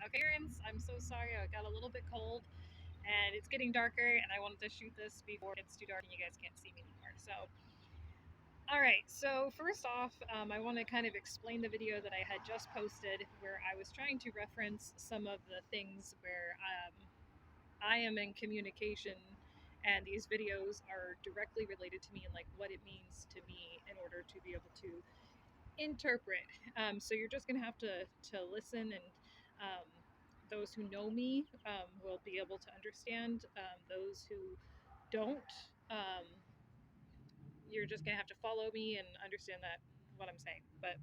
Okay, parents, I'm so sorry. I got a little bit cold and it's getting darker, and I wanted to shoot this before it's too dark and you guys can't see me anymore. So, all right. So, first off, I want to kind of explain the video that I had just posted where I was trying to reference some of the things where I am in communication, and these videos are directly related to me and like what it means to me in order to be able to interpret. So you're just gonna have to listen, and um, those who know me will be able to understand. Those who don't, um, you're just gonna have to follow me and understand that what I'm saying. But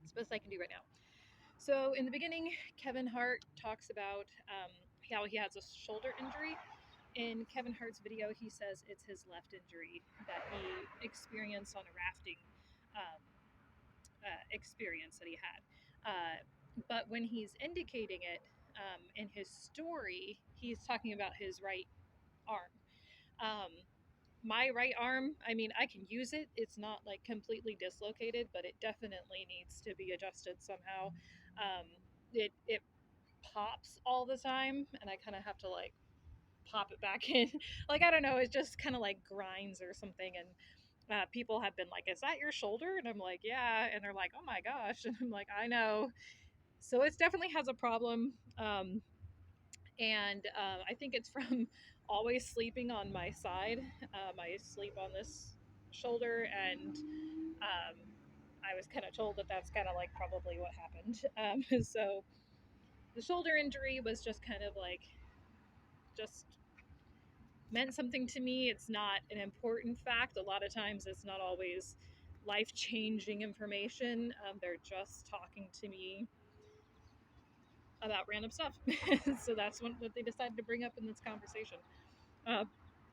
it's the best I can do right now. So in the beginning, Kevin Hart talks about how he has a shoulder injury. In Kevin Hart's video, he says it's his left injury that he experienced on a rafting um, experience that he had. But when he's indicating it in his story, he's talking about his right arm. Um, my right arm, I mean, I can use it. It's not like completely dislocated, but it definitely needs to be adjusted somehow. It pops all the time, and I kind of have to like pop it back in. Like I don't know, it just kind of like grinds or something, and people have been like, "Is that your shoulder?" And I'm like, "Yeah," and they're like, "Oh my gosh," and I'm like, "I know." So it definitely has a problem, and I think it's from always sleeping on my side. I sleep on this shoulder, and I was kind of told that that's kind of like probably what happened. So the shoulder injury was just kind of like just meant something to me. It's not an important fact. A lot of times, it's not always life changing information. They're just talking to me about random stuff. So that's what they decided to bring up in this conversation. Uh,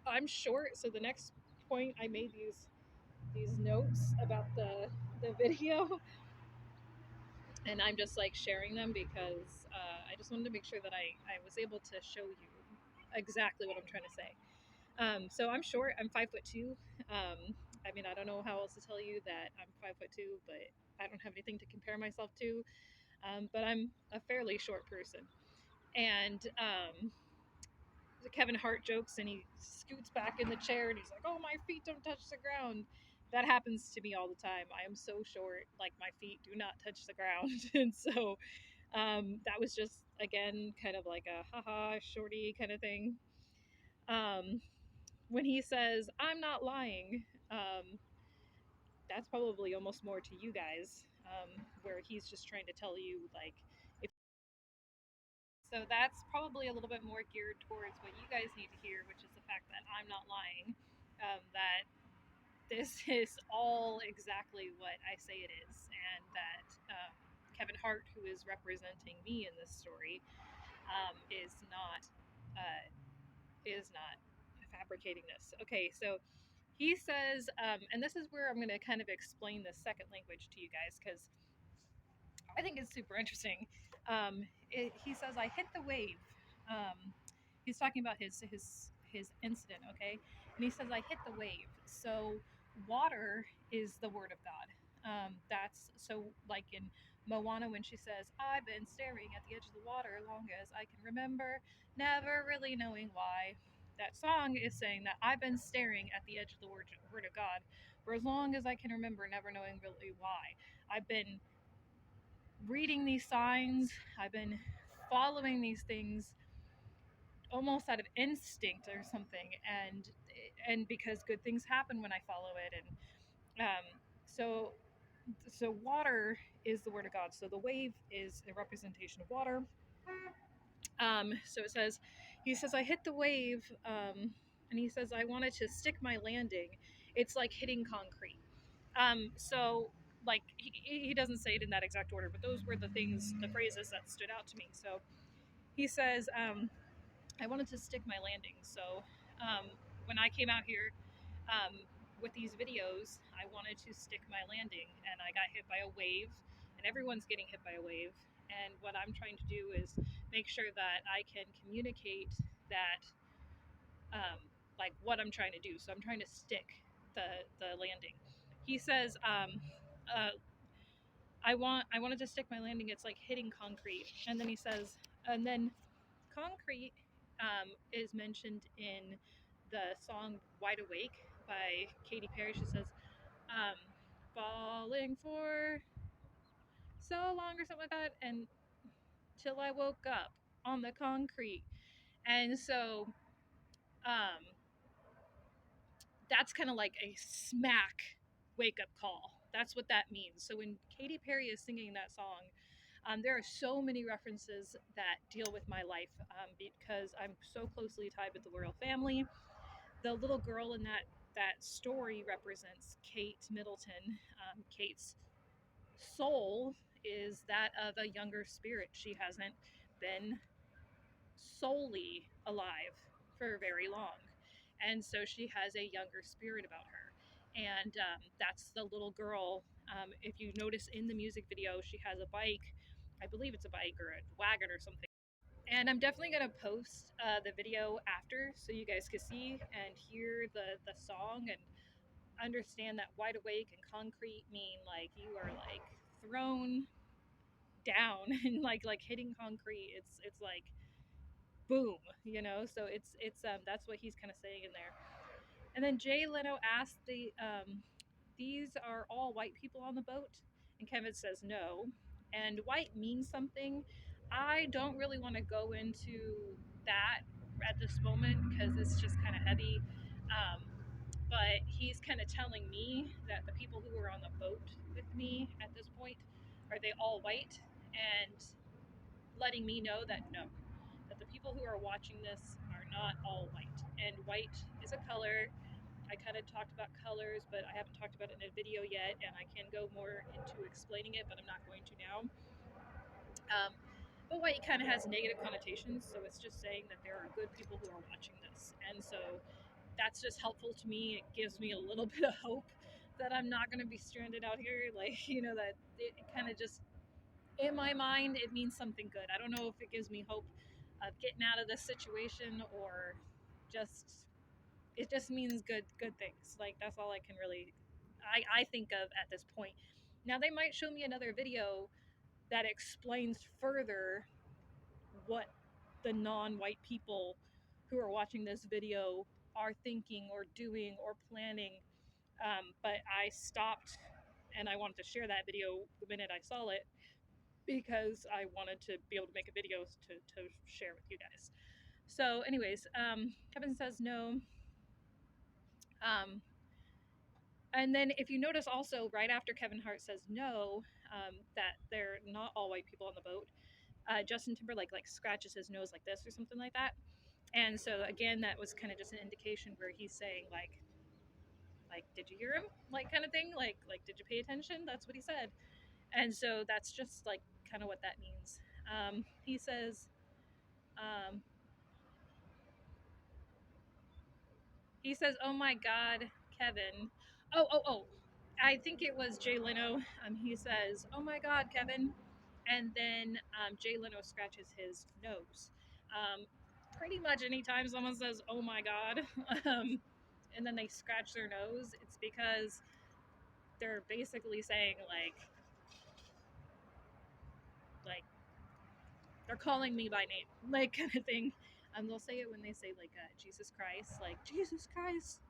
I'm short, so the next point I made these notes about the video, and I'm just like sharing them because I just wanted to make sure that I was able to show you exactly what I'm trying to say. So I'm short. I'm 5'2". I mean, I don't know how else to tell you that I'm 5'2", but I don't have anything to compare myself to. But I'm a fairly short person, and Kevin Hart jokes, and he scoots back in the chair, and he's like, "Oh, my feet don't touch the ground." That happens to me all the time. I am so short, like my feet do not touch the ground, and so that was just again kind of like a haha shorty kind of thing. Um, when he says, "I'm not lying," that's probably almost more to you guys, where he's just trying to tell you, like, if. So that's probably a little bit more geared towards what you guys need to hear, which is the fact that I'm not lying, that this is all exactly what I say it is, and that Kevin Hart, who is representing me in this story, is not uh, fabricating this. Okay, so he says, and this is where I'm going to kind of explain the second language to you guys because I think it's super interesting. He says, "I hit the wave." He's talking about his incident, okay? And he says, "I hit the wave." So water is the word of God. That's so like in Moana when she says, "I've been staring at the edge of the water as long as I can remember, never really knowing why." That song is saying that I've been staring at the edge of the word of God for as long as I can remember, never knowing really why. I've been reading these signs. I've been following these things almost out of instinct or something, and because good things happen when I follow it, and so water is the word of God. So the wave is a representation of water. So it says, he says, "I hit the wave," and he says, "I wanted to stick my landing. It's like hitting concrete." So like he doesn't say it in that exact order, but those were the phrases that stood out to me. So he says, "I wanted to stick my landing." So when I came out here um, with these videos, I wanted to stick my landing, and I got hit by a wave, and everyone's getting hit by a wave. And what I'm trying to do is make sure that I can communicate that, like what I'm trying to do. So I'm trying to stick the landing. He says, I wanted to stick my landing. It's like hitting concrete. And then he says, and then concrete is mentioned in the song Wide Awake by Katy Perry. She says, um, falling for so long or something like that, and till I woke up on the concrete. And so um, that's kind of like a smack wake up call. That's what that means. So when Katy Perry is singing that song, there are so many references that deal with my life because I'm so closely tied with the royal family. The little girl in that story represents Kate Middleton. Kate's soul is that of a younger spirit. She hasn't been solely alive for very long, and so she has a younger spirit about her. And that's the little girl. If you notice in the music video, she has a bike. I believe it's a bike or a wagon or something. And I'm definitely gonna post the video after so you guys can see and hear the song and understand that wide awake and concrete mean like you are like thrown down and like hitting concrete. It's like boom, you know. So it's that's what he's kind of saying in there. And then Jay Leno asked these are all white people on the boat, and Kevin says no. And white means something. I don't really want to go into that at this moment because it's just kind of heavy. Um, but he's kind of telling me that the people who were on the boat with me at this point are they all white, and letting me know that no, that the people who are watching this are not all white. And white is a color. I kind of talked about colors, but I haven't talked about it in a video yet, and I can go more into explaining it, but I'm not going to now. Um, but white kind of has negative connotations, so it's just saying that there are good people who are watching this. And so that's just helpful to me. It gives me a little bit of hope that I'm not going to be stranded out here. Like, you know, that it kind of just, in my mind, it means something good. I don't know if it gives me hope of getting out of this situation or just it just means good things. Like that's all I can really I think of at this point. Now they might show me another video that explains further what the non-white people who are watching this video are thinking or doing or planning. But I stopped and I wanted to share that video the minute I saw it because I wanted to be able to make a video to share with you guys. So, anyways, Kevin says no. Um, And then if you notice also right after Kevin Hart says no, that they're not all white people on the boat, Justin Timberlake like scratches his nose like this or something like that. And so again, that was kind of just an indication where he's saying like did you hear him? Like kind of thing. Like did you pay attention? That's what he said. And so that's just like kind of what that means. He says um, he says, "Oh my God, Kevin." Oh. I think it was Jay Leno. He says, "Oh my God, Kevin," and then Jay Leno scratches his nose. Pretty much anytime someone says, "Oh my God," and then they scratch their nose, it's because they're basically saying like they're calling me by name, like kind of thing. They'll say it when they say like Jesus Christ, like Jesus Christ,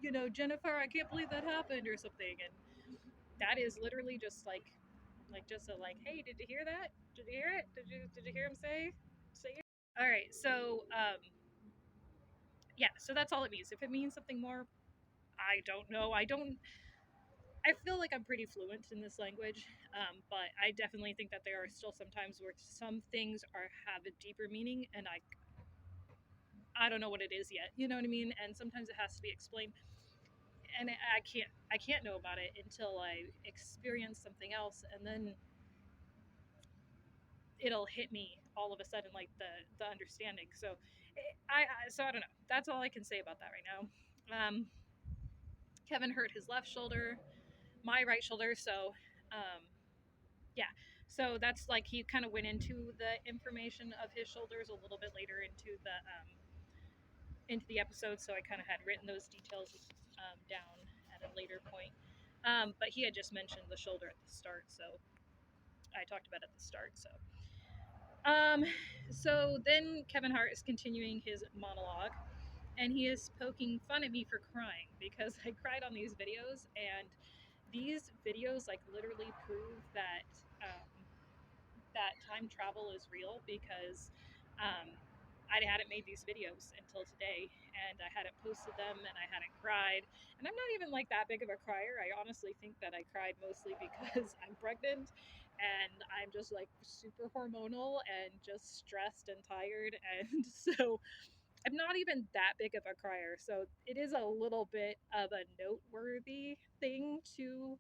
you know, Jennifer, I can't believe that happened or something, and that is literally just like just a like, hey, did you hear that? Did you hear it? Did you hear him say it? All right, so yeah, so that's all it means. If it means something more, I don't know. I feel like I'm pretty fluent in this language, but I definitely think that there are still some times where some things have a deeper meaning, and I don't know what it is yet. You know what I mean? And sometimes it has to be explained, and I can't know about it until I experience something else, and then it'll hit me all of a sudden, like the understanding. So so I don't know. That's all I can say about that right now. Kevin hurt his left shoulder, my right shoulder. So yeah, so that's like he kind of went into the information of his shoulders a little bit later into the episode. So I kind of had written those details down at a later point. But he had just mentioned the shoulder at the start, so I talked about at the start. Um, so then Kevin Hart is continuing his monologue, and he is poking fun at me for crying because I cried on these videos, and these videos like literally prove that that time travel is real because um, I hadn't made these videos until today, and I hadn't posted them, and I hadn't cried. And I'm not even like that big of a crier. I honestly think that I cried mostly because I'm pregnant and I'm just like super hormonal and just stressed and tired. And so I'm not even that big of a crier. So it is a little bit of a noteworthy thing to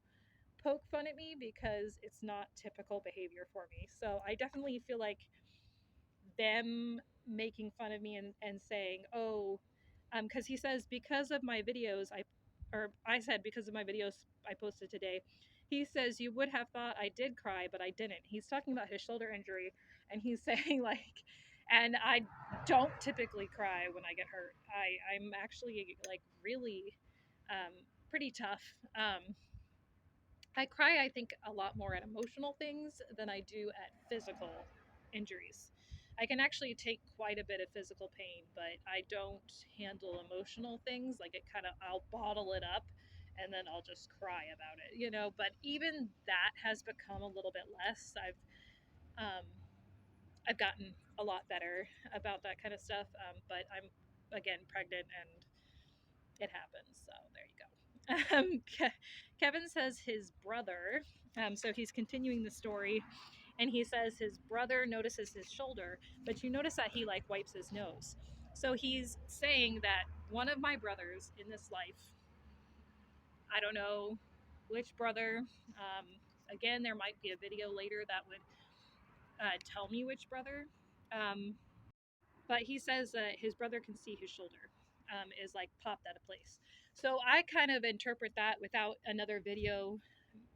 poke fun at me because it's not typical behavior for me. So I definitely feel like them making fun of me and saying, oh, because he says, because of my videos, I said, because of my videos I posted today, he says, you would have thought I did cry, but I didn't. He's talking about his shoulder injury, and he's saying, like, and I don't typically cry when I get hurt. I'm actually, like, really pretty tough. I cry, I think, a lot more at emotional things than I do at physical injuries. I can actually take quite a bit of physical pain, but I don't handle emotional things. Like it kind of, I'll bottle it up and then I'll just cry about it, you know. But even that has become a little bit less. Um, I've gotten a lot better about that kind of stuff. But I'm again pregnant and it happens. So there you go. Kevin says his brother, so he's continuing the story, and he says his brother notices his shoulder, but you notice that he like wipes his nose. So he's saying that one of my brothers in this life, I don't know which brother, um, again, there might be a video later that would tell me which brother, um, but he says that his brother can see his shoulder is like popped out of place. So I kind of interpret that without another video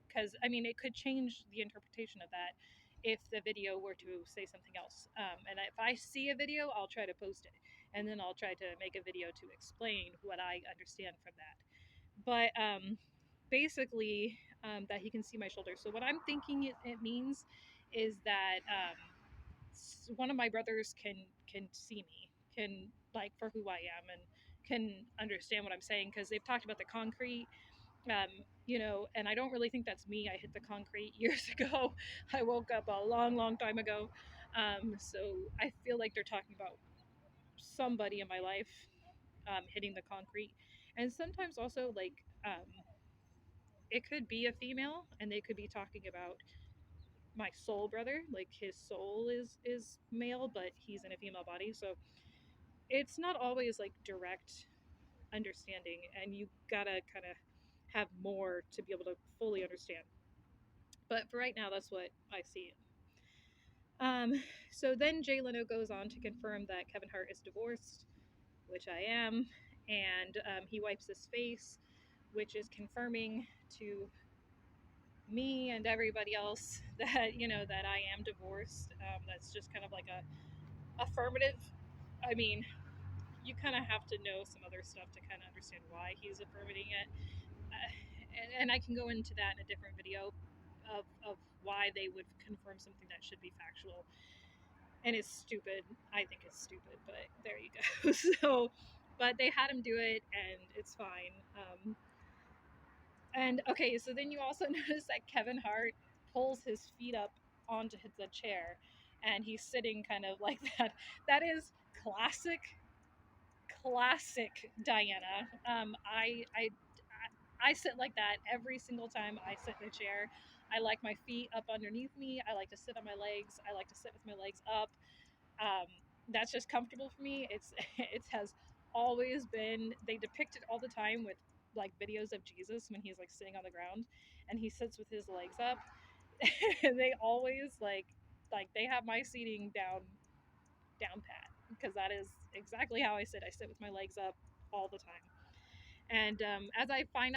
because I mean it could change the interpretation of that if the video were to say something else. And if I see a video, I'll try to post it, and then I'll try to make a video to explain what I understand from that. But basically, that he can see my shoulder. So what I'm thinking it means is that one of my brothers can see me, can like for who I am, and can understand what I'm saying because they've talked about the concrete, you know, and I don't really think that's me. I hit the concrete years ago. I woke up a long, long time ago. So I feel like they're talking about somebody in my life hitting the concrete. And sometimes also, like, it could be a female and they could be talking about my soul brother. Like, his soul is male, but he's in a female body. So it's not always like direct understanding, and you gotta kind of have more to be able to fully understand. But for right now, that's what I see. Um, so then Jay Leno goes on to confirm that Kevin Hart is divorced, which I am, and he wipes his face, which is confirming to me and everybody else that you know that I am divorced. That's just kind of like a affirmative. I mean, you kind of have to know some other stuff to kind of understand why he's affirming it. And I can go into that in a different video of why they would confirm something that should be factual. And it's stupid. I think it's stupid, but there you go. So, but they had him do it, and it's fine. And okay, so then you also notice that Kevin Hart pulls his feet up onto the chair, and he's sitting kind of like that. That is classic, classic Diana. I sit like that every single time I sit in a chair. I like my feet up underneath me. I like to sit on my legs. I like to sit with my legs up. Um, that's just comfortable for me. It has always been. They depict it all the time with like videos of Jesus when he's like sitting on the ground and he sits with his legs up. And they always like they have my seating down pat because that is exactly how I sit. I sit with my legs up all the time. And as I find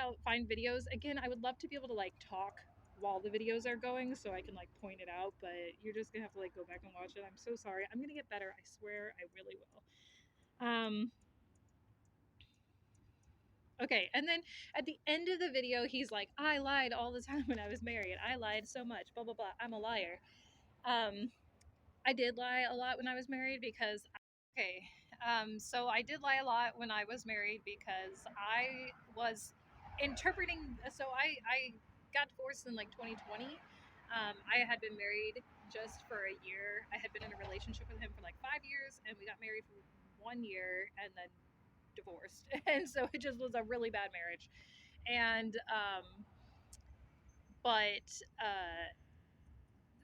videos again, I would love to be able to like talk while the videos are going so I can like point it out, but you're just gonna have to like go back and watch it. I'm so sorry. I'm gonna get better. I swear I really will. Okay, and then at the end of the video, he's like, I lied all the time when I was married. I lied so much, blah, blah, blah. I'm a liar. Um, I did lie a lot when I was married because, okay, so I did lie a lot when I was married because I was interpreting. So I got divorced in like 2020. I had been married just for a year. I had been in a relationship with him for like 5 years, and we got married for 1 year and then divorced. And so it just was a really bad marriage. And, but,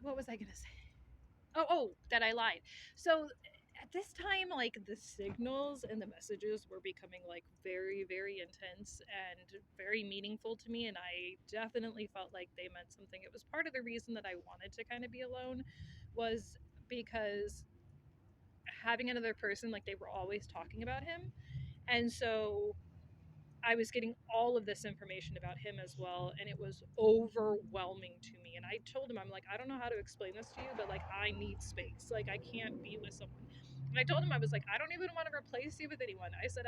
what was I going to say? That I lied. So at this time, like the signals and the messages were becoming like very, very intense and very meaningful to me. And I definitely felt like they meant something. It was part of the reason that I wanted to kind of be alone, was because having another person, like they were always talking about him. And so I was getting all of this information about him as well, and it was overwhelming to me. And I told him, I'm like, I don't know how to explain this to you, but like, I need space. Like, I can't be with someone. And I told him, I was like, I don't even want to replace you with anyone. I said,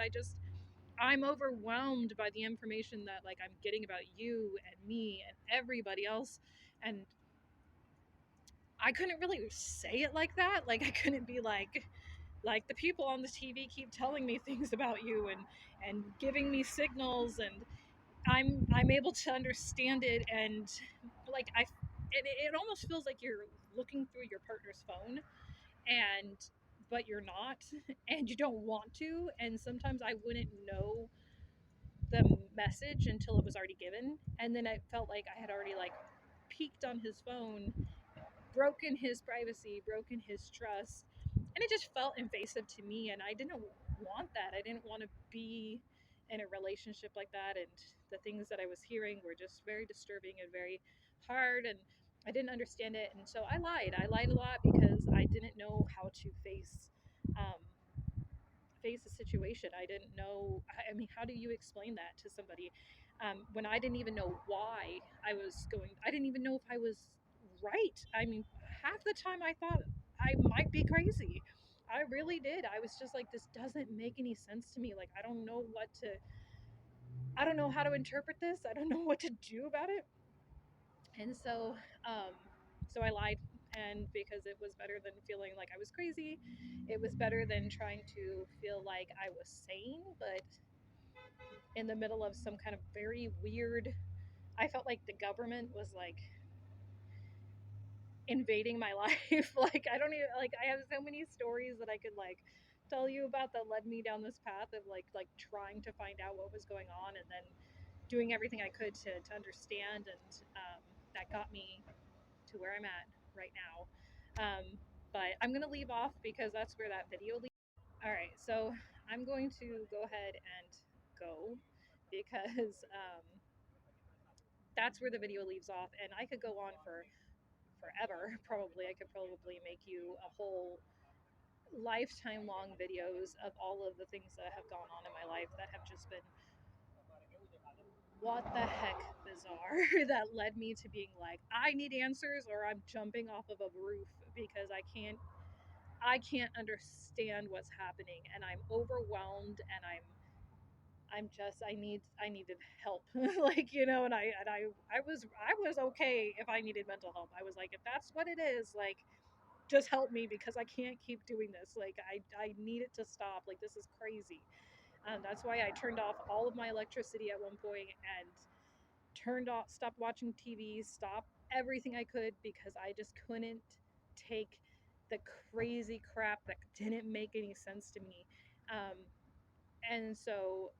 I'm overwhelmed by the information that like I'm getting about you and me and everybody else. And I couldn't really say it like that. Like, I couldn't be like the people on the TV keep telling me things about you and giving me signals, and I'm able to understand it. And like it almost feels like you're looking through your partner's phone, and but you're not, and you don't want to. And sometimes I wouldn't know the message until it was already given, and then I felt like I had already like peeked on his phone, broken his privacy, broken his trust, and it just felt invasive to me. And I didn't want that. I didn't want to be in a relationship like that. And the things that I was hearing were just very disturbing and very hard. And I didn't understand it. And so I lied. I lied a lot because I didn't know how to um, face a situation. I didn't know. I mean, how do you explain that to somebody when I didn't even know why I was going? I didn't even know if I was right. I mean, half the time I thought I might be crazy. I really did. I was just like, this doesn't make any sense to me. Like, I don't know what to. I don't know how to interpret this. I don't know what to do about it. And so I lied, and because it was better than feeling like I was crazy, it was better than trying to feel like I was sane, but in the middle of some kind of very weird. I felt like the government was like invading my life. Like I don't even like I have so many stories that I could like tell you about that led me down this path of like trying to find out what was going on, and then doing everything I could to understand, and that got me to where I'm at right now. But I'm gonna leave off because that's where that video leads. All right, so I'm going to go ahead and go because that's where the video leaves off, and I could go on for forever. Probably, I could probably make you a whole lifetime long videos of all of the things that have gone on in my life that have just been what the heck bizarre that led me to being like, I need answers or I'm jumping off of a roof because I can't understand what's happening, and I'm overwhelmed, and I needed help. Like, and I was okay if I needed mental help. I was like, if that's what it is, like just help me because I can't keep doing this. Like I need it to stop. Like this is crazy. That's why I turned off all of my electricity at one point and stopped watching TV, stopped everything I could because I just couldn't take the crazy crap that didn't make any sense to me. Um, and so,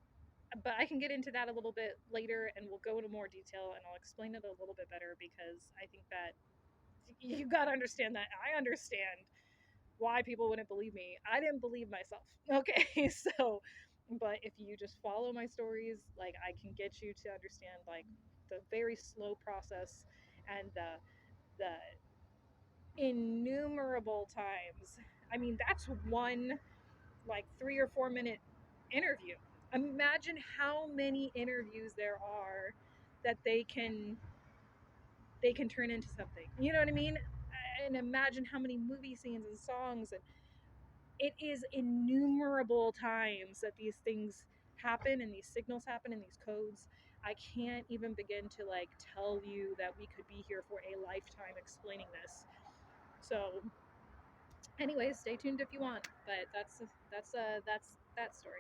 but I can get into that a little bit later, and we'll go into more detail, and I'll explain it a little bit better because I think that you got to understand that I understand why people wouldn't believe me. I didn't believe myself. Okay, so but if you just follow my stories, like I can get you to understand like the very slow process and the innumerable times. I mean, that's one like 3 or 4 minute interview. Imagine how many interviews there are that they can turn into something. You know what I mean? And imagine how many movie scenes and songs, and it is innumerable times that these things happen and these signals happen and these codes. I can't even begin to like tell you that we could be here for a lifetime explaining this. So anyways, stay tuned if you want, but that's that story.